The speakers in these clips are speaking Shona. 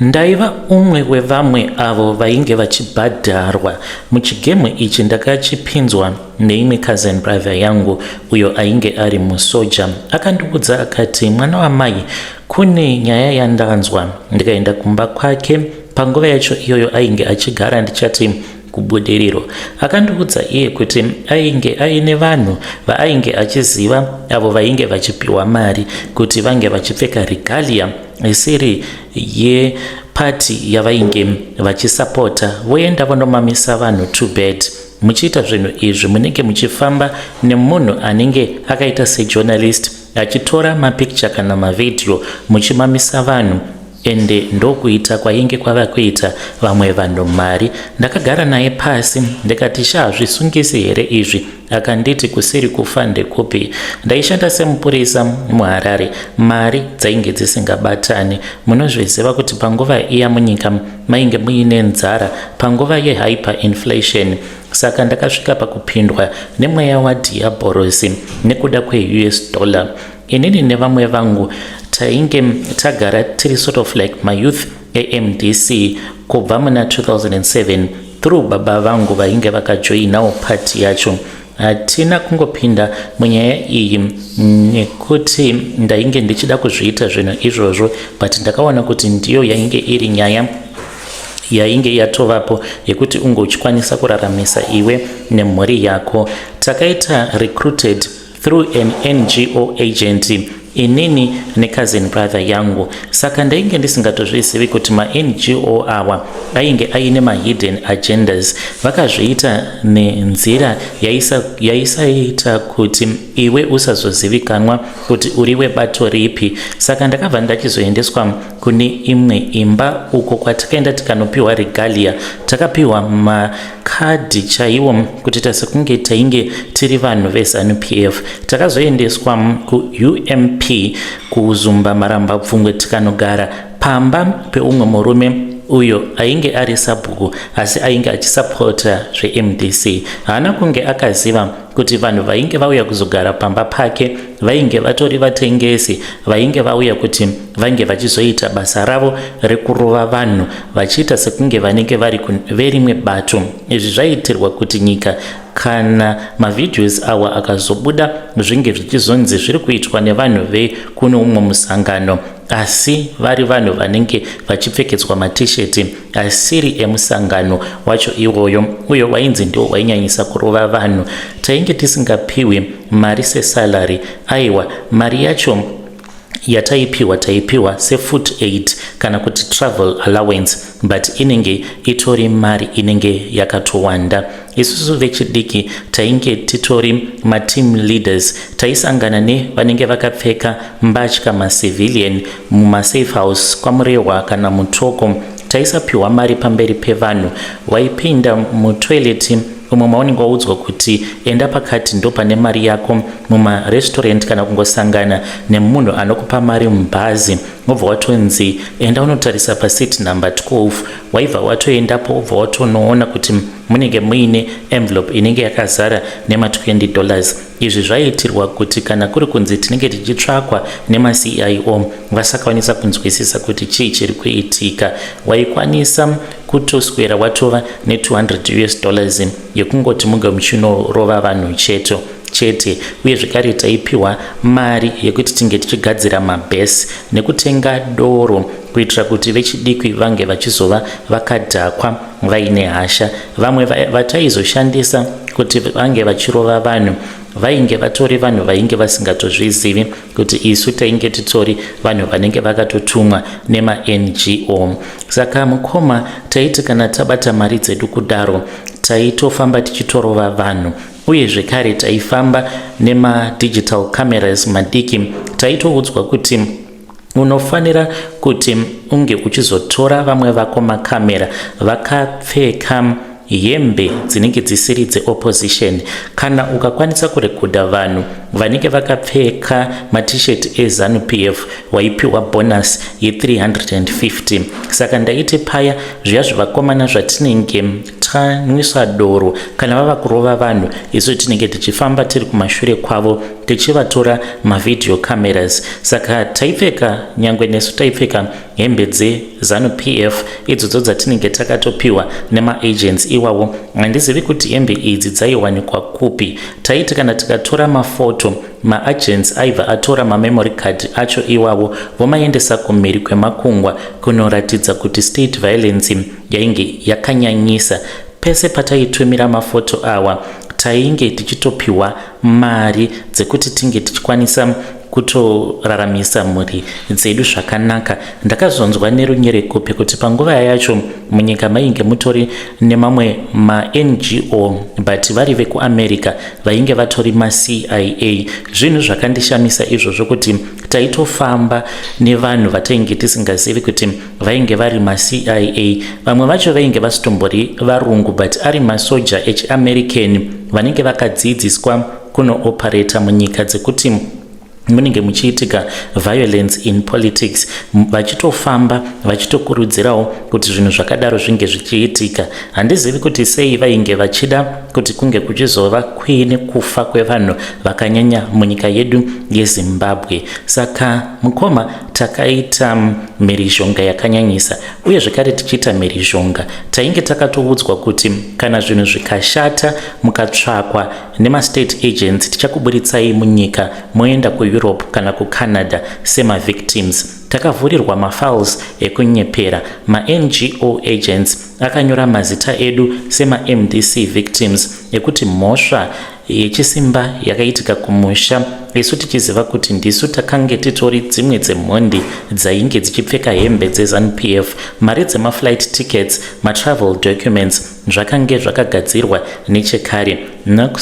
Ndaiva umwe wevamwe avo vainge vachibhadharwa muchigemu ichi. Ndakachipinzwa neimwe cousin brother yangu uyo ainge ari musoja. Akandiudza akati, mwana wamai, kune nyaya yandanzwa. Ndikaenda kumba kwake panguva yacho iyoyo ainge achigara ndichati kubudiriro. Akandiudza iye kuti ainge aine vanhu vaainge achiziva avo vainge vachipiwa mari kuti vange vachipfeka regalia isiri yepati yavainge vachisapota, voenda vonomamisa vanhu to bed. Muchiita zvinhu izvi munenge muchifamba nemunhu anenge akaita sejournalist achitora mapicture kana mavidhio muchimamisa vanhu, ende ndokuita kwainge kwava kuita vamwe vanhu mari. Ndakagara naye pasi ndikati zvisungisi here izvi? Akanditi kusiri kufa ndekupi. Ndaishanda semupurisa muHarare, mari dzainge dzisingabatani. Munozviziva kuti panguva iya munyika mainge muine nzara, panguva yehyperinflation. Saka ndakasvika pakupindwa nemweya wadhiabhorosi nekuda kweUS dollar. Inini nevamwe vangu tainge tagara tiri sort of like mayouth AMDC kubva muna 2007 through baba vangu vainge vakajoinawo pati yacho. Hatina kungopinda munyaya iyi nekuti ndainge ndichida kuzviita zvinhu izvozvo, but ndakaona kuti ndiyo yainge iri nyaya yainge yatovapo yekuti unge uchikwanisa kuraramisa iwe nemhuri yako. Takaita recruited through an NGO agent, inini necousin brother yangu. Saka ndainge ndisingatozvizivi kuti ma-NGO awa ainge aine ma-hidden agendas. Vakazviita nenzira yaisaita kuti iwe usazozivikanwa kuti uriwe bato ripi. Saka ndakabva ndachizoendeswa kune imwe imba uko kwatakaenda tikanopiwa regalia. Takapiwa makadhi chaiwo kuti sekunge tainge tiri vanhu veZANU-PF. Takazoendeswa kuUMP kuzumba marambapfungwe tikanogara pamba peumwe murume uyo ainge ari sabhuku asi ainge achisapota zveMDC. Haana kunge akaziva kuti vanhu vainge vauya kuzogara pamba pake vainge vatori vatengesi, vainge vauya kuti vange vachizoita basa ravo rekurova vanhu vachiita sekunge vanenge vari verimwe bato. Izvi zvaitirwa kuti nyika kana mavideos awa akazobuda zvinge zvichizonzi zviri kuitwa nevanhu vekuno umwe musangano, asi vari vanhu vanenge vachipfekedzwa matisheti asiri emusangano wacho iwoyo. Uyo wainzi ndio wainyanyisa kurova vanhu. Tainge tisingapiwi mari sesalary. Aiwa, mari yacho taipiwa sefood aid kana kuti travel allowance, but inenge itori mari inenge yakatowanda. Isusu vechidiki tainge titori ma-team leaders. Taisangana vanenge vakapfeka mbatya ma-civilian muma-safe house kwamurehwa kana mutoko. Taisapiwa mari pamberi pevanhu. Waipinda mutoilet umwe maunenge waudzwa kuti enda pakati ndo pane mari yako. Muma-restaurant kana kungosangana nemunhu anokupa mari mubhazi, wobva watonzi enda unotarisa paseat number 12. Waibva watoendapo wobva watonoona kuti munenge muine envelope inenge yakazara nema$20. Izvi zvaiitirwa kuti kana kuri kunzi tinenge tichitsvakwa nema-CIO vasakwanisa kunzwisisa kuti chii chiri kuitika, waikwanisa kutoswera watova ne$200 yekungoti munge muchinorova vanhu chete. Uye zvekare taipiwa mari yekuti tinge tichigadzira mabhesi nekutenga doro kuitira kuti vechidiki vange vachizova vakadhakwa vaine hasha. Vamwe vataizoshandisa kuti vange vachirova vanhu vainge vatori vanhu vainge vasingatozvizivi kuti isu tainge titori vanhu vanenge vakatotumwa nema-NGO. Saka mukoma taiti kana tabata mari dzedu kudaro taitofamba tichitorova vanhu. Uye zvekare taifamba nema-digital cameras madiki. Taitoudzwa kuti unofanira kuti unge uchizotora vamwe vako makamera vakapfeka hembe dzinenge dzisiri dzeopposition. Kana ukakwanisa kurekodha vanhu vanenge vakapfeka matisheti eZANU-PF waipiwa bonus ye$350. Saka ndaiti paya zviya zvivakomana zvatinenge tanwisa doro kana vava kurova vanhu, isu tinenge tichifamba tiri kumashure kwavo tichivatora mavideo cameras. Saka taipfeka, nyangwe nesu taipfeka hembe dzeZANU-PF idzodzo dzatinenge takatopiwa nemaagents iwawo. Handizivi kuti hembe idzi dzaiwanikwa kupi. Taiti kana tikatora mafoto, maagents aibva atora mamemory card acho iwawo vomaendesa kumhiri kwemakungwa kunoratidza kuti state violence yainge yakanyanyisa. Pese pataitumira mafoto awa tainge tichitopiwa mari dzekuti tinge tichikwanisa kutoraramisa mhuri dzedu zvakanaka. Ndakazonzwa nerunyereko kuti panguva yacho munyika mainge mutori nemamwe ma-NGO but vari vekuAmerica vainge vatori ma-CIA. Zvinhu zvakandishamisa izvozvo kuti taitofamba nevanhu vatainge tisingazivi kuti vainge vari ma-CIA. Vamwe vacho vainge vasitombori varungu but ari masoja echiAmerican vanenge vakadzidziswa kuno-operata munyika dzekuti munenge muchiitika violence in politics, vachitofamba vachitokurudzirawo kuti zvinhu zvakadaro zvinge zvichiitika. Handizivi kuti sei vainge vachida kuti kunge kuchizova kuine kufa kwevanhu vakanyanya munyika yedu yeZimbabwe. Saka mukoma takaita mhirizhonga yakanyanyisa, uye zvekare tichiita mhirizhonga tainge takatoudzwa kuti kana zvinhu zvikashata mukatsvakwa nema-state agents tichakuburitsai munyika moenda kuEurope kana kuCanada sema-victims. Takavhurirwa mafiles ekunyepera. Ma-NGO agents akanyora mazita edu sema-MDC victims ekuti mhosva yechisimba yakaitika kumusha, isu tichiziva kuti ndisu takange titori dzimwe dzemhondi dzainge dzichipfeka hembe dzeZANU-PF. Mari dzemaflight tickets, matravel documents zvakange zvakagadzirwa nechekare.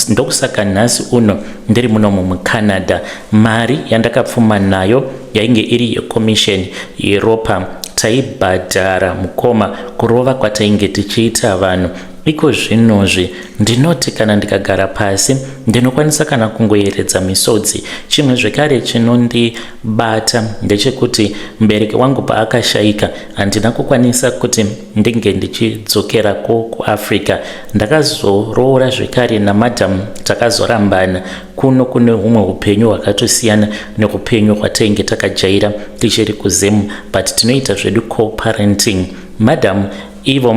Ndokusaka nhasi uno ndiri munomu muCanada. Mari yandakapfuma nayo yainge iri yeCommission yeropa taibhadhara mukoma kurova kwatainge tichiita vanhu. Iko zvinozvi ndinoti kana ndikagara pasi ndinokwanisa kana kungoyeredza misodzi. Chimwe zvekare chinondibata ndechekuti mubereki wangu paakashayika handina kukwanisa kuti ndinge ndichidzokera kuAfrica. Ndakazoroora zvekare namadhamu takazorambana kuno kune humwe upenyu hwakatosiyana neupenyu hwatainge takajaira tichiri kuZemu, but tinoita zvedu co-parenting. Madhamu ivo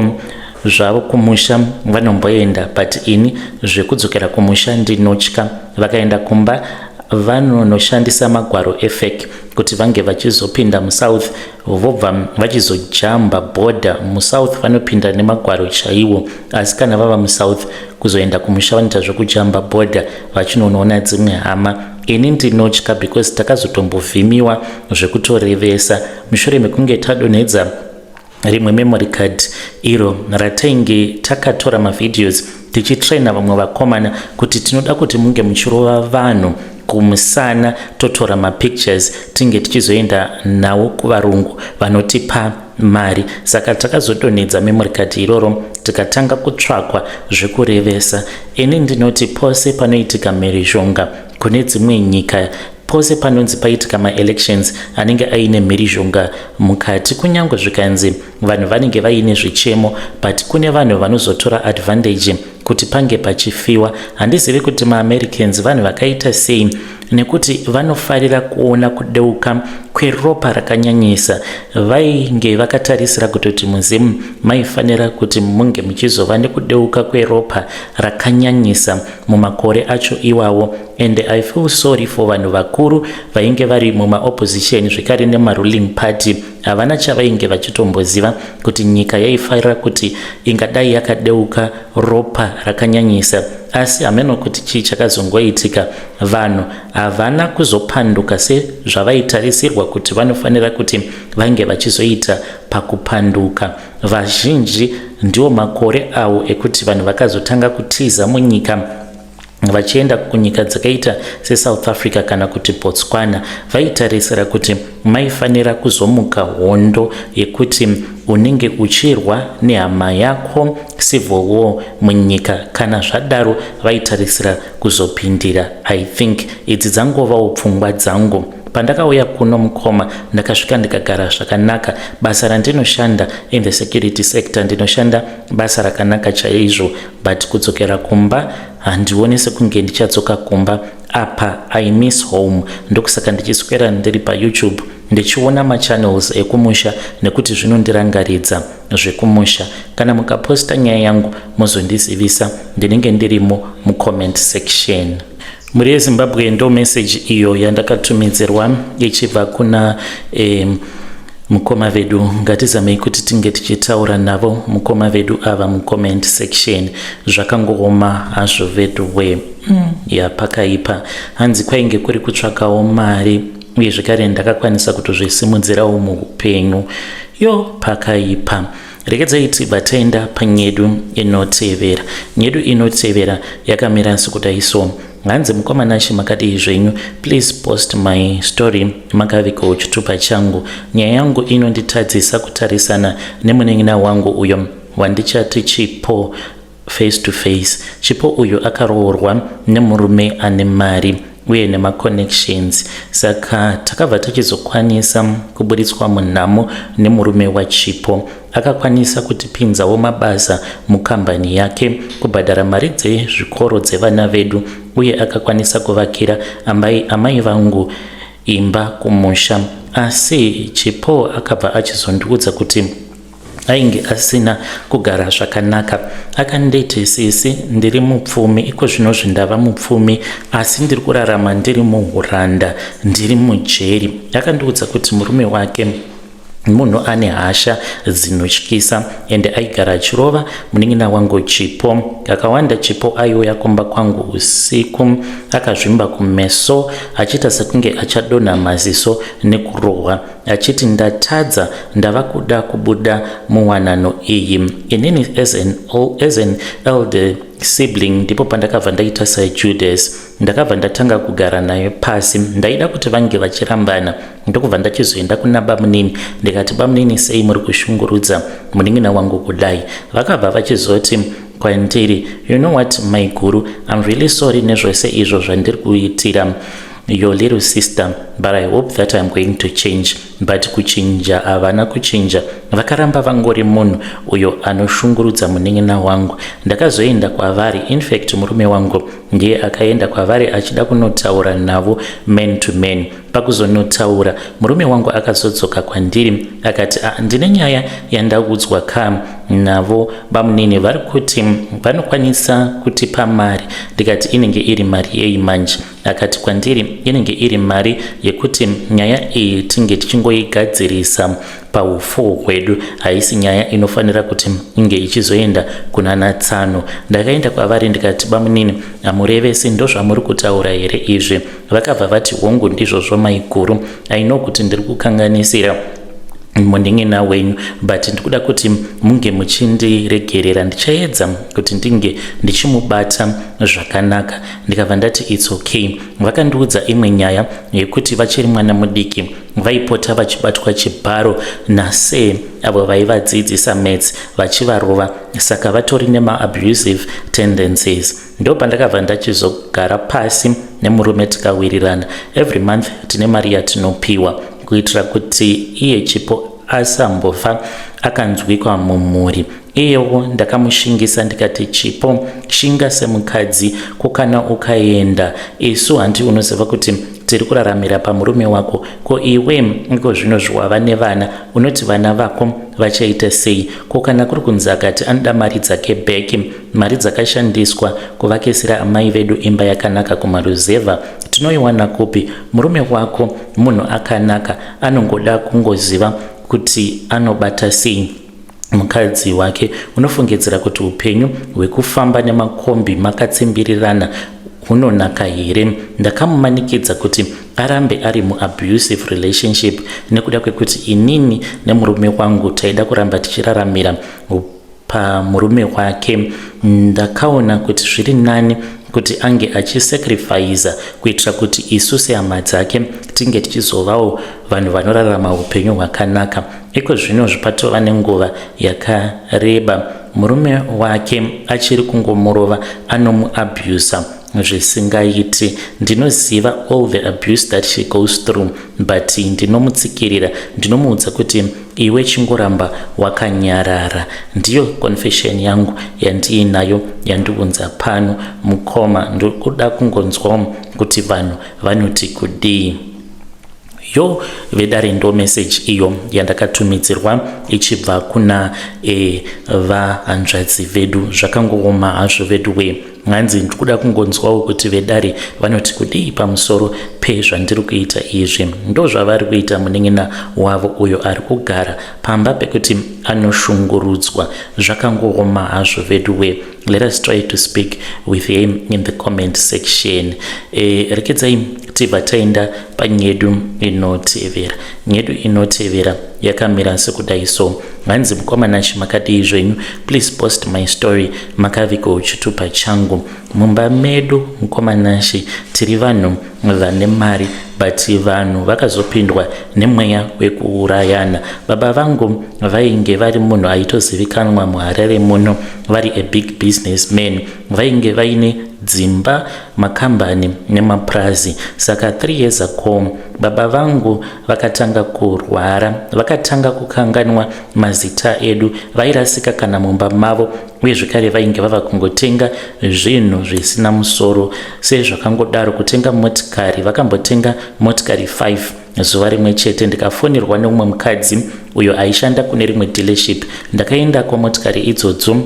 zvavo kumusha vanomboenda, but ini zvekudzokera kumusha ndinotya. Vakaenda kumba vanonoshandisa magwaro efake kuti vange vachizopinda muSouth, vobva vachizojamba border muSouth, vanopinda nemagwaro chaiwo. Asi kana vava muSouth kuzoenda kumusha vanoita zvekujamba border vachinoona dzimwe hama. Ini ndinotya because takazotombovhimiwa zvekutorevesa mushure mekunge tadonhedza rimwe memory card iro ratainge takatora mavideos tichitraina vamwe vakomana kuti tinoda kuti munge muchirova vanhu kumusana, totora mapictures tinge tichizoenda nawo kuvarungu vanotipa mari. Saka takazodonhedza memory card iroro tikatanga kutsvakwa zvekurevesa. Ini ndinoti pose panoitika mhirizhonga kune dzimwe nyika, pose panonzi paitika ma-elections anenge aine mhirizhonga mukati, kunyange zvikanzi vanhu vanenge vaine zvichemo, but kune vanhu vanozotora advantage kuti pange pachifiwa. Handizivi kuti ma-Americans vanhu vakaita sei, nekuti vanofarira kuona kudeuka kweropa rakanyanyisa. Vainge vakatarisira kutoti muZemu maifanira kuti munge muchizova nekudeuka kweropa rakanyanyisa mumakore acho iwawo. And I feel sorry for vanhu vakuru vainge vari muma-opposition zvekare nema-ruling party. Havana chavainge vachitomboziva kuti nyika yaifarira kuti ingadai yakadeuka ropa rakanyanyisa. Asi hameno kuti chii chakazongoitika, vanhu havana kuzopanduka sezvavaitarisirwa kuti vanofanira kuti vange vachizoita pakupanduka. Vazhinji ndiwo makore awo ekuti vanhu vakazotanga kutiza munyika vachienda kunyika dzakaita seSouth Africa kana kuti Botswana. Vaitarisira kuti maifanira kuzomuka hondo yekuti unenge uchirwa nehama yako, civil war munyika. Kana zvadaro vaitarisira kuzopindira. I think idzi dzangovawo pfungwa dzangu. Pandakauya kuno mukoma ndakasvika ndikagara zvakanaka. Basa randinoshanda in the security sector ndinoshanda basa rakanaka chaizvo, but kudzokera kumba handioni sekunge ndichadzoka kumba. apa I miss home, ndokusaka ndichiswera ndiri paYouTube ndichiona machannels ekumusha nekuti zvinondirangaridza zvekumusha. Kana mukaposta nyaya yangu muzondizivisa, ndinenge ndirimo mucomment section. Muri yeZimbabwe ndo message iyo yandakatumidzirwa ichibva kuna mukoma vedu. Ngatizamei kuti tinge tichitaura navo mukoma vedu ava mucomment section. Zvakangooma hazvo vedu we pakaipa. Hanzi kwainge kuri kutsvakawo mari uye zvekare ndakakwanisa kutozvisimudzirawo muupenyu. Pakaipa. Regedzai tibva taenda panyedu inotevera. Nyedu inotevera yakamira sekudai so. Hanzi mukomana makadii zvenyu, please post my story makavikawo chitupa changu. Nyaya yangu inonditadzisa kutarisana nemunen'ina wangu uyo wandichati Chipo face to face. Chipo uyo akaroorwa nemurume ane mari uye nemaconnections, saka takabva tichizokwanisa kuburitswa munhamo nemurume waChipo. Akakwanisa kutipinzawo mabasa mukambani yake, kubhadhara mari dzezvikoro dzevana vedu, uye akakwanisa kuvakira amai vangu imba kumusha. Asi Chipo akabva achizondiudza kuti ainge asina kugara zvakanaka. Akanditi sisi ndiri mupfumi, iko zvino zvindava mupfumi, asi ndiri kurarama ndiri muhuranda, ndiri mujeri. Akandiudza kuti murume wake munhu ane hasha dzinotyisa ende aigara achirova munen'ina wangu Chipo. Kakawanda Chipo aiuya kumba kwangu usiku akazvimba kumeso achiita sekunge achadonha maziso nekurohwa, achiti ndatadza, ndava kuda kubuda muwanano iyi. Inini as an elder sibling ndipo pandakabva ndaita saJudas. Ndakabva ndatanga kugara naye pasi, ndaida kuti vange vachirambana. Ndokubva ndachizoenda kuna bamunini ndikati, bamunini sei muri kushungurudza munen'ina wangu kudai? Vakabva vachizoti kwandiri, you know what my guru, I'm really sorry nezvose izvo zvandiri kuitira your little sister, but I hope that I'm going to change. But kuchinja havana kuchinja, vakaramba vangori munhu uyo anoshungurudza munen'ina wangu. Ndakazoenda kwavari, in fact murume wangu ndiye akaenda kwavari achida kunotaura navo man to man. Pakuzonotaura murume wangu akazodzoka kwandiri akati, ndine nyaya yandaudzwa navo bamunini, vari kuti vanokwanisa kutipa mari. Ndikati inenge iri mari yei manje? Akati kwandiri inenge iri mari yekuti nyaya iyi tinge tichingoigadzirisa paufuo hwedu, haisi nyaya inofanira kuti inge ichizoenda kuna Tsano. Ndakaenda kwavari ndikati, bamunini hamurevesi ndo zvamuri kutaura here izvi? Vakabva vati hongu ndizvozvo maiguru, I know kuti ndiri kukanganisira munen'ina wenyu, but ndikuda kuti munge muchindiregerera, ndichaedza kuti ndinge ndichimubata zvakanaka. Ndikabva ndati it's okay. Vakandiudza imwe nyaya yekuti vachiri mwana mudiki vaipota vachibatwa chibharo nase avo vaivadzidzisa maths vachivarova, saka vatori nema-abusive tendencies. Ndo pandakabva ndachizogara pasi nemurume tikawirirana. Every month tine mari yatinopiwa kuitira kuti iye Chipo asambofa akanzwikwa mumuri. Iyewo ndakamushingisa ndikati, Chipo shinga semukadzi, kukana ukaenda, isu handi unoziva kuti tiri kuraramira pamurume wako, ko iwe iko zvino zvwava nevana, unoti vana vako vachaita sei? Kukana kuri kunzi akati anoda mari dzake bheki, mari dzakashandiswa kuvakisira amai vedu imba yakanaka kumaruzevha, tinoiwana kupi? Murume wako munhu akanaka, anongoda kungoziva kuti anobata sei mukadzi wake. Unofungidzira kuti upenyu hwekufamba nemakombi makatsimbirirana hunonaka here? Ndakamumanikidza kuti arambe ari muabusive relationship nekuda kwekuti inini nemurume wangu taida kuramba tichiraramira pamurume wake. Ndakaona kuti zviri nani kuti ange achisacrifice kuitira kuti isu sehama dzake tinge tichizovawo vanhu vanorarama upenyu hwakanaka. Iko zvino zvipatova nenguva yakareba murume wake achiri kungomurova, anomuabusa, zvisingaiti. Ndinoziva all the abuse that she goes through, but ndinomutsikirira, ndinomuudza kuti iwe chingoramba wakanyarara. Ndiyo confession yangu yandiinayo yandiunza pano mukoma. Ndokuda kungonzwawo kuti vanhu vanoti kudii. Yo vedare ndo message iyo yandakatumidzirwa ichibva kuna vahanzvadzi vedu. Zvakangooma hazvo vedu we, nganzi ndikuda kungonzwawo kuti vedare vanoti kudii pamusoro pezvandiri kuita izvi. Ndo zvavari kuita muneng'ena wavo uyo ari kugara pamba pekuti anoshungurudzwa. Zvakangooma hazvo vedu we. Let us try to speak with him in the comment section. Rekedzai tibva taenda panyedu inotevera. Nyedu inotevera yakamira sekudai so. Hanzi mukomanashi makadii zvenyu, please post my story makaviko chitupa changu. Mumba medu mukomanashi tiri vanhu vane mari, but vanhu vakazopindwa nemweya wekuurayana. Baba vangu vainge vari munhu aitozivikanwa muHarare muno, vari a big businessman. Vainge vaine dzimba, makambani nemapurazi. Saka 3 years ago baba vangu vakatanga kurwara, vakatanga kukanganwa mazita edu, vairasika kana mumba mavo, uye zvekare vainge vava kungotenga zvinhu zvisina musoro. Sezvakangodaro kutenga motikari, vakambotenga motikari 5 zuva rimwe chete. Ndikafonirwa neumwe mukadzi uyo aishanda kune rimwe dealership. Ndakaenda kwa motikari idzodzo,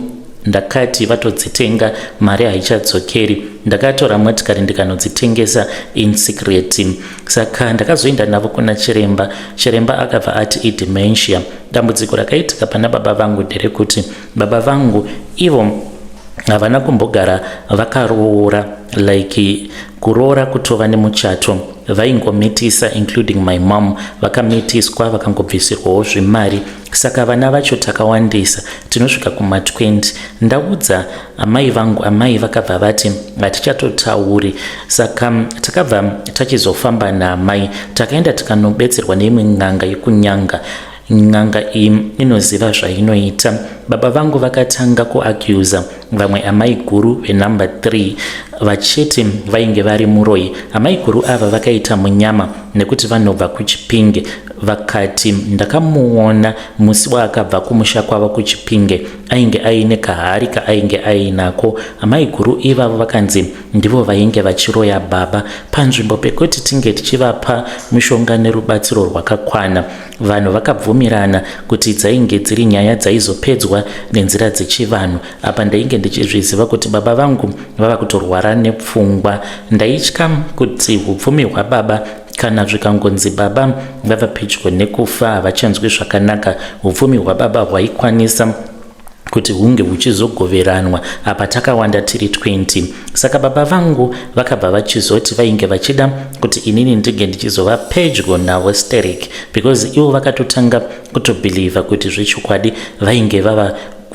ndakati vatodzitenga, mari haichadzokeri. Ndakatora motikari ndikanodzitengesa in secret. Saka ndakazoenda navo kuna chiremba. Chiremba akabva ati dementia. Dambudziko rakaitika pana baba vangu nderekuti baba vangu ivo havana kumbogara vakaroora, like kuroora kutova nemuchato. Vaingomitisa, including my mom, vakamitiswa vakangobvisirwawo zvemari. Saka vana vacho takawandisa, tinosvika kuma 20. Ndaudza amai vangu, amai vakabva vati hatichatotauri. Saka takabva tachizofamba naamai, takaenda tikanobetserwa neimwe n'anga yekunyanga. N'anga iyi inoziva zvainoita. Baba vangu vakatanga kuacuza vamwe amai guru venumber 3 vachiti vainge vari muroi. Amai guru ava vakaita munyama nekuti vanobva kuChipinge. Vakati ndakamuona musi waakabva kumusha kwavo kuChipinge, ainge aine kahari kaainge ainako. Amai guru ivavo vakanzi ndivo vainge vachiroya baba. Panzvimbo pekuti tinge tichivapa mishonga nerubatsiro rwakakwana, vanhu vakabvumirana kuti dzainge dziri nyaya dzaizopedzwa nenzira dzechivanhu. Apa ndainge ndichizviziva kuti baba vangu vava kutorwara nepfungwa. Ndaitya kuti upfumi hwababa kana zvikangonzi baba vava pedyo nekufa, havachanzwi zvakanaka, upfumi hwababa hwaikwanisa kuti hunge huchizogoveranwa. Apa takawanda tiri 20. Saka baba vangu vakabva vachizoti vainge vachida kuti inini ndige ndichizova pedyo navo sterek, because ivo vakatotanga kutobhiliva kuti zvechokwadi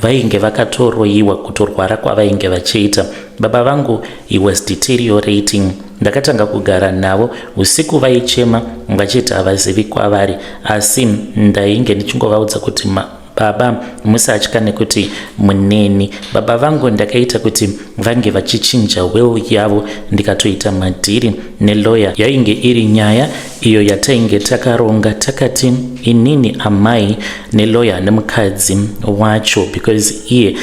vainge vakatoroyiwa kutorwara kwavainge vachiita. Baba vangu he was deteriorating. Ndakatanga kugara navo, usiku vaichema vachiti havazivi kwavari, asi ndainge ndichingovaudza kuti baba musatya nekuti muneni. Baba vangu ndakaita kuti vange vachichinja will yavo. Ndikatoita madhiri nelawyer. Yainge iri nyaya iyo yatainge takaronga takati inini amai nelawyer nemukadzi wacho, because iye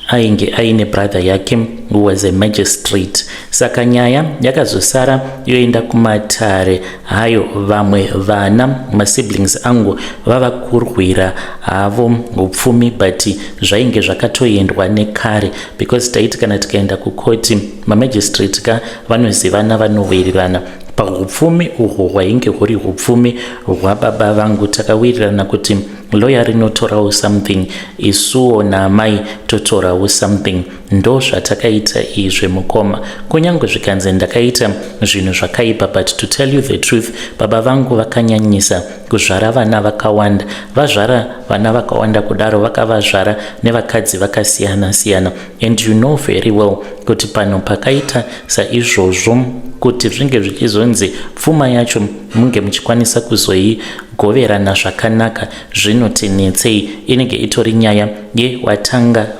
ainge aine brother yake who was a magistrate. Saka nyaya yakazosara yoenda kumatare. Hayo vamwe vana masiblings angu vava kurwira havo upfumi, but zvainge zvakatoendwa nekare, because taiti kana tikaenda kukoti mamagistrate ka vanozivana vanowirirana paupfumi uhwo hwainge huri upfumi hwababa vangu. Takawirirana kuti lawyer rinotorawo something, isuwo naamai totorawo something. Ndo zvatakaita izvi mukoma. Kunyange zvikanzi ndakaita zvinhu zvakaipa, but to tell you the truth, baba vangu vakanyanyisa kuzvara vana vakawanda. Vazvara vana vakawanda kudaro vakavazvara nevakadzi vakasiyana siyana. And you know very well kuti pano pakaita saizvozvo kuti zvinge zvichizonzi pfuma yacho munge muchikwanisa kuzoigoverana zvakanaka, zvinotinetsei? Inenge itori nyaya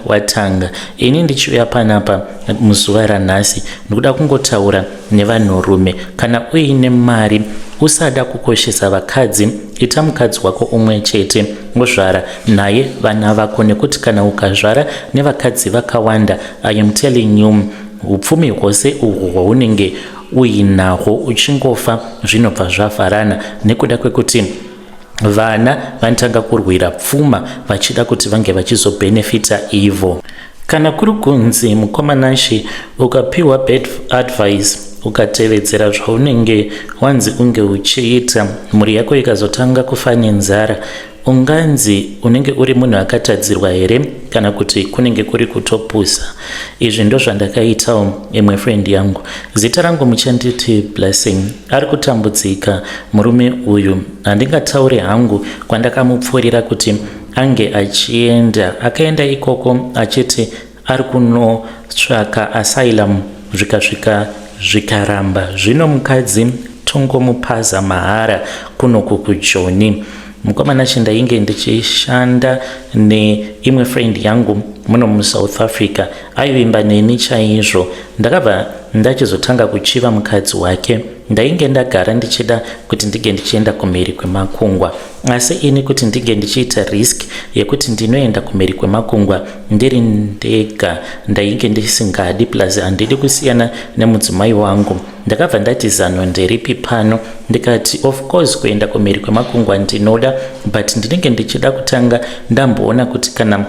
watanga. Ini ndichiuya panapa muzuva ranhasi ndikuda kungotaura nevanhurume. Kana uine mari, usada kukoshesa vakadzi, ita mukadzi wako umwe chete, ngozvara naye vana vako, nekuti kana ukazvara nevakadzi vakawanda, I am telling you, upfumi hwose uhwo hwaunenge uinahwo uchingofa zvinobva zvavharana, nekuda kwekuti vana vanotanga kurwira pfuma vachida kuti vange vachizobhenefita ivo. Kana kuri kunzi mukomanashi ukapiwa bad advice ukatevedzera zvaunenge wanzi unge uchiita, mhuri yako ikazotanga kufa nenzara, unganzi unenge uri munhu akatadzirwa here kana kuti kunenge kuri kutopusa? Izvi ndo zvandakaitawo imwe friend yangu, zita rangu muchanditi Blessing, ari kutambudzika murume uyu. Handingataure hangu kwandakamupfuurira kuti ange achienda, akaenda ikoko achiti ari kunotsvaka asylum, zvikasvika zvikaramba. Zvino mukadzi tongomupaza mahara kunoku kuJoni. Mukomana chindainge ndichishanda neimwe friend yangu muno muSouth Africa, aivimba neni chaizvo. Ndakabva ndachizotanga kuchiva mukadzi wake. Ndainge ndagara ndichida kuti ndige ndichienda kumhiri kwemakungwa, asi ini kuti ndige ndichiita risk yekuti ndinoenda kumhiri kwemakungwa ndiri ndega ndainge ndisingadi, plus handidi kusiyana nemudzimai wangu. Ndakabva ndati zano nderipi pano, ndikati of course kuenda kumhiri kwemakungwa ndinoda, but ndinenge ndichida kutanga ndamboona kuti kana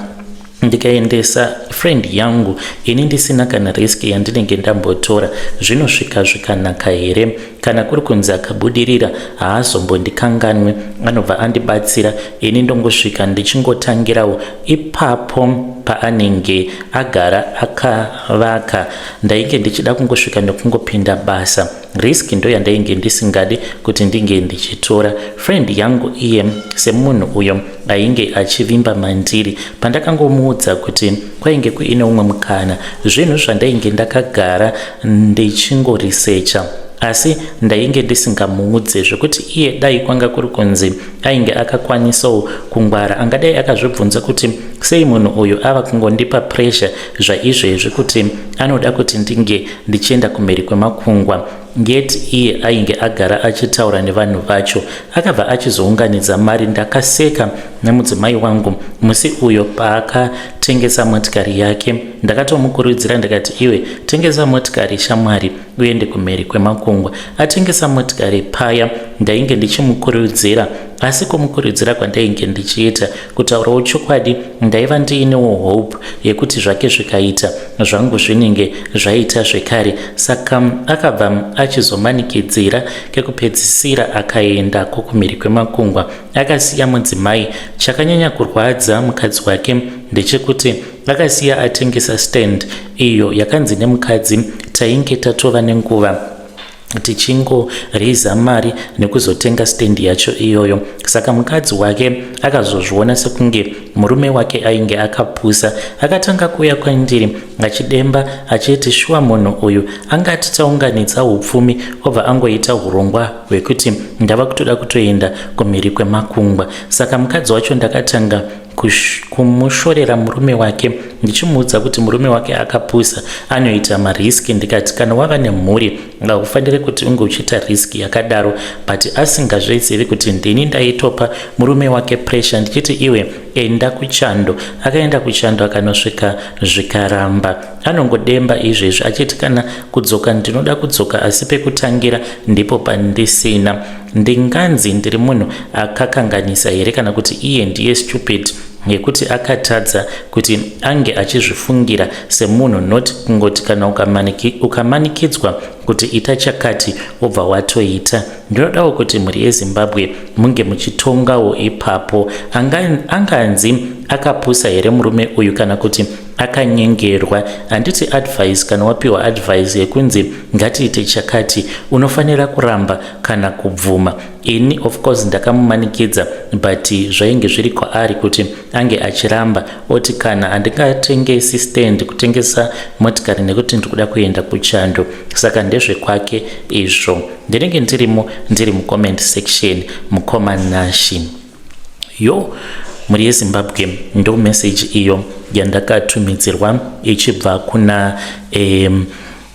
ndikaendesa friend yangu ini ndisina kana risk yandinenge ndambotora, zvinosvika zvikanaka here? Kana kuri kunzi akabudirira haazombondikanganwe, anobva andibatsira, ini ndongosvika ndichingotangirawo ipapo paanenge agara akavaka. Ndainge ndichida kungosvika nekungopinda basa. Risk ndo yandainge ndisingadi kuti ndinge ndichitora. Friend yangu iye semunhu uyo ainge achivimba mandiri, pandakangomuudza kuti kwainge kuine umwe mukana, zvinhu zvandainge ndakagara ndichingorisecha, asi ndainge ndisingamuudze zvekuti iye dai kwanga kuri kunzi ainge akakwanisawo kungwara, angadai akazvibvunza kuti sei munhu uyu ava kungondipa pressure zvaizvezvi kuti anoda kuti ndinge ndichienda kumhiri kwemakungwa. Yet iye ainge agara achitaura nevanhu vacho, akabva achizounganidza mari. Ndakaseka nemudzimai wangu musi uyo paakatengesa motikari yake. Ndakatomukurudzira ndikati, iwe tengesa motikari shamwari uende kumhiri kwemakungwa. Atengesa motikari paya ndainge ndichimukurudzira, asi kumukurudzira kwandainge ndichiita, kutaurawo chokwadi, ndaiva ndiinewo hope yekuti zvake zvikaita zvangu zvinenge zvaita zvekare. Saka akabva achizomanikidzira, kekupedzisira akaenda kumhiri kwemakungwa akasiya mudzimai. Chakanyanya kurwadza mukadzi wake ndechekuti akasiya atengesa stand iyo yakanzi nemukadzi tainge tatova nenguva tichingoriza mari nekuzotenga stand yacho iyoyo. Saka mukadzi wake akazozviona sekunge murume wake ainge akapusa, akatanga kuuya kwandiri achidemba achiti shuwa munhu uyu angati taunganidza upfumi obva angoita urongwa hwekuti ndava kutoda kutoenda kumhiri kwemakungwa. Saka mukadzi wacho ndakatanga kumushorera murume wake ndichimuudza kuti murume wake akapusa, anoita mariski. Ndikati kana wava nemhuri haufaniri kuti unge uchiita riski yakadaro, but asingazvizivi kuti ndini ndaitopa murume wake pressure ndichiti iwe enda kuchando. Akaenda kuchando akanosvika zvikaramba. Anongodemba izvezvi achiti kana kudzoka ndinoda kudzoka, asi pekutangira ndipo pandisina. Ndinganzi ndiri munhu akakanganisa here kana kuti iye ndiye stupid yekuti akatadza kuti ange achizvifungira semunhu, not kungoti kana ukamanikidzwa kuti ita chakati obva watoita. Ndinodawo kuti mhuri yeZimbabwe munge muchitongawo ipapo. Anganzi akapusa here murume uyu kana kuti akanyengerwa. Handiti advice, kana wapiwa advice yekunzi ngatiite chakati unofanira kuramba kana kubvuma. Ini of course ndakamumanikidza, but zvainge zviri kwaari kuti ange achiramba oti kana handingatengesi stand kutengesa motikari nekuti ndikuda kuenda kuchando, saka ndezve kwake izvo. Ndinenge ndiri mucomment section, mukoma Nashi. Muri yeZimbabwe ndo message iyo yandakatumidzirwa ichibva kuna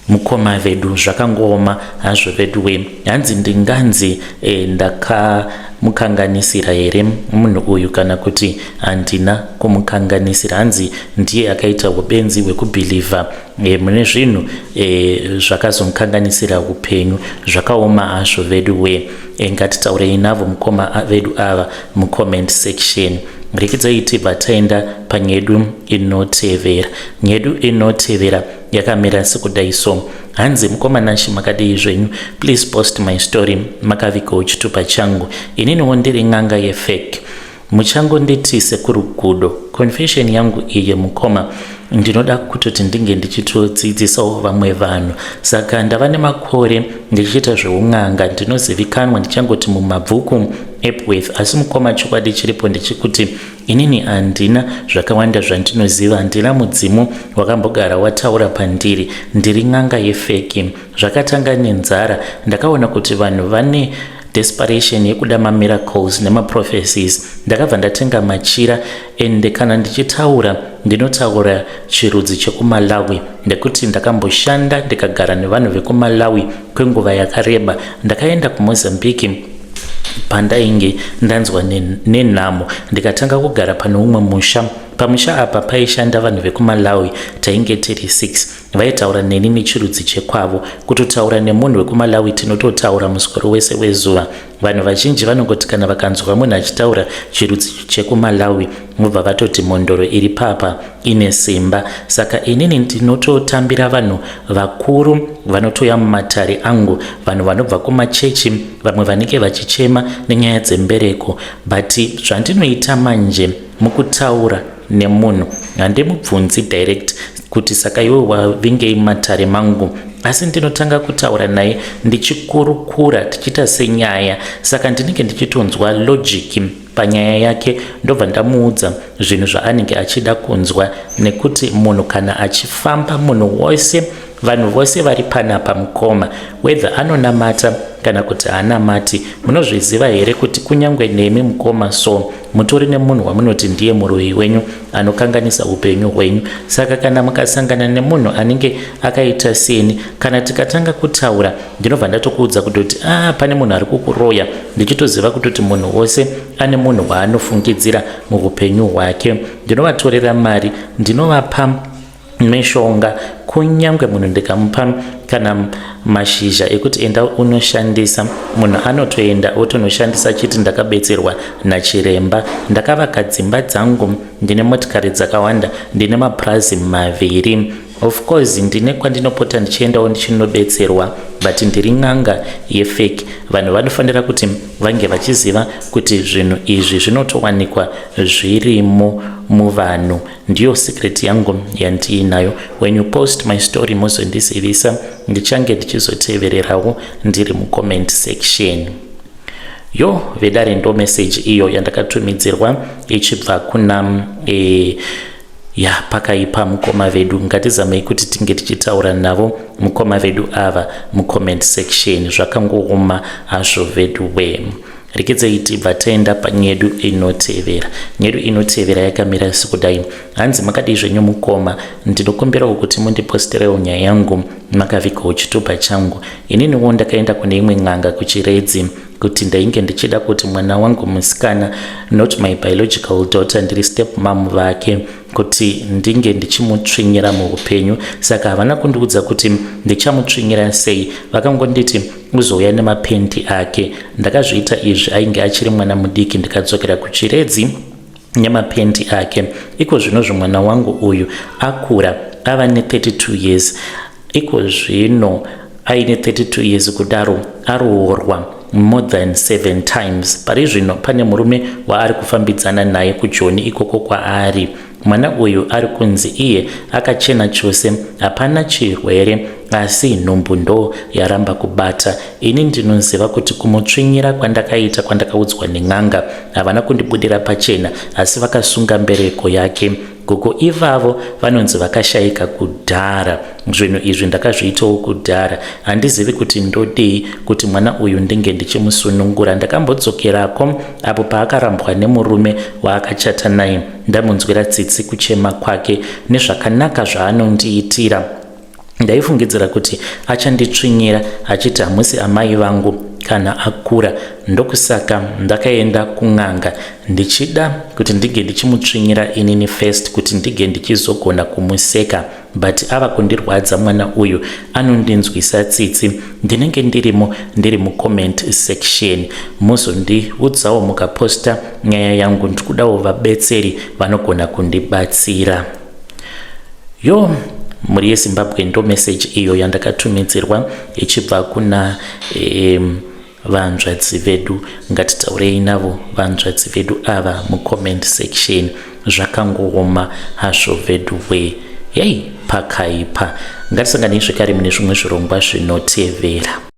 mukoma vedu. Zvakangooma hazvo veduwe, hanzi ndinganzi ndakamukanganisira here munhu uyu kana kuti handina kumukanganisira. Hanzi ndiye akaita ubenzi hwekubhilivha mune zvinhu zvakazomukanganisira upenyu. Zvakaoma hazvo veduwe. Ngatitaurei navo mukoma vedu ava mucomment section. Rekidzai tibva taenda panyedu inotevera. Nyedu inotevera yakamira sekudai so. Hanzi mukoma Nashi makadii zvenyu, please post my story makavigawo chitupa changu. Ininiwo ndiri n'anga yefake. Muchangonditi sekurugudo. Confession yangu iye mukoma, ndinoda kutoti ndinge ndichitodzidzisawo vamwe vanhu. Saka ndava nemakore ndichiita zveun'anga, ndinozivikanwa ndichangoti mumabhuku Epworth, asi mukoma chokwadi chiripo ndechikuti inini handina zvakawanda zvandinoziva. Handina mudzimu wakambogara wataura pandiri. Ndiri n'anga yefeki. Zvakatanga nenzara. Ndakaona kuti vanhu vane desperation yekuda mamiracles nemaprophecies. Ndakabva ndatenga machira, ende kana ndichitaura ndinotaura chirudzi chekuMalawi, ndekuti ndakamboshanda ndikagara nevanhu vekuMalawi kwenguva yakareba. Ndakaenda kuMozambique pandainge ndanzwa nenhamo, ndikatanga kugara pano umwe musha. Pamusha apa paishanda vanhu vekuMalawi, tainge tiri 6. Vaitaura neni nechirudzi chekwavo. Kutotaura nemunhu wekuMalawi tinototaura muswero wese wezuva. Vanhu vazhinji vanongoti kana vakanzwa munhu achitaura chirudzi chekuMalawi mubva vatoti mondoro iri papa ine simba. Saka inini ndinototambira vanhu vakuru vanotoya mumatare angu, vanhu vanobva kumachechi, vamwe vanenge vachichema nenyaya dzembereko. But zvandinoita manje mukutaura nemunhu, handimubvunzi direct kuti saka iwe wavingei matare mangu, asi ndinotanga kutaura naye ndichikurukura tichita senyaya. Saka ndinenge ndichitonzwa logic panyaya yake, ndobva ndamuudza zvinhu zvaanenge achida kunzwa. Nekuti munhu kana achifamba, munhu wose, vanhu vose vari panapa mukoma, whether anonamata kana kuti haanamati, munozviziva here kuti kunyangwe nemi mukoma so mutori nemunhu wamunoti ndiye muroyi wenyu anokanganisa upenyu hwenyu. Saka kana mukasangana nemunhu anenge akaita seni, kana tikatanga kutaura, ndinobva ndatokuudza kutoti pane munhu ari kukuroya. Ndichitoziva kutoti munhu wose ane munhu waanofungidzira muupenyu hwake. Ndinovatorera mari, ndinovapa mishonga, kunyangwe munhu ndikamupa kana mashizha ekuti enda unoshandisa, munhu anotoenda otonoshandisa chiti ndakabetserwa nachiremba. Ndakavaka dzimba dzangu, ndine motikari dzakawanda, ndine mapurazi 2. Of course ndine kwandinopota ndichiendawo ndichinobetserwa, but ndiri n'anga yefake. Vanhu vanofanira kuti vange vachiziva kuti zvinhu izvi zvinotowanikwa zvirimo muvanhu. Ndiyo secret yangu yandiinayo. When you post my story muzondizivisa, ndichange ndichizotevererawo ndiri mucomment section. Vedare ndo message iyo yandakatumidzirwa ichibva kuna pakaipa mukoma vedu. Ngatizamei kuti tinge tichitaura navo mukoma vedu ava mucomment section. Zvakangooma hazvo vedu we. Rekidzei tibva taenda panyedu inotevera. Nyedu inotevera yakamira sekudai. Hanzi makadii zvenyu mukoma, ndinokumbirawo kuti mundiposterewo nyaya yangu makavigawo chitupa changu. Ininiwo ndakaenda kune imwe n'anga kuchiredzi kuti ndainge ndichida kuti mwana wangu musikana, not my biological daughter, ndiri step mom vake, kuti ndinge ndichimutsvinyira muupenyu. Saka havana kundiudza kuti ndichamutsvinyira sei. Vakangonditi uzouya nemapendi ake. Ndakazviita izvi ainge achiri mwana mudiki, ndikadzokera kuchiredzi nemapendi ake. Iko zvinozvo mwana wangu uyu akura, ava ne 32 years. Iko zvino aine 32 years kudaro aroorwa more than 7 times. Pari zvino pane murume waari kufambidzana naye kuJoni ikoko kwaari. Mwana uyu ari kunzi iye akachena chose, hapana chirwere, asi nhumbu ndo yaramba kubata. Ini ndinoziva kuti kumutsvinyira kwandakaita kwandakaudzwa nen'anga havana kundibudira pachena, asi vakasunga mbereko yake. Gogo ivavo vanonzi vakashayika kudhara. Zvinhu izvi ndakazviitawo kudhara. Handizivi kuti ndodei kuti mwana uyu ndinge ndichimusunungura. Ndakambodzokerako apo paakarambwa nemurume waakachata naye. Ndamunzwira tsitsi kuchema kwake nezvakanaka zvaanondiitira. Ndaifungidzira kuti achanditsvinyira achiti hamusi amai vangu kana akura. Ndokusaka ndakaenda kun'anga ndichida kuti ndige ndichimutsvinyira inini first kuti ndige ndichizogona kumuseka, but ava kundirwadza mwana uyu, anondinzwisa tsitsi. Ndinenge ndiri mucomment section, muzondiudzawo mukaposta nyaya yangu. Ndikudawo vabetseri vanogona kundibatsira. Muri yeZimbabwe ndo message iyo yandakatumidzirwa ichibva kuna vanzvadzi vedu. Ngatitaurei navo vanzvadzi vedu ava mucomment section. Zvakangooma hazvo vedu we. Pakaipa. Ngatisanganei zvekare mune zvimwe zvirongwa zvinotevera.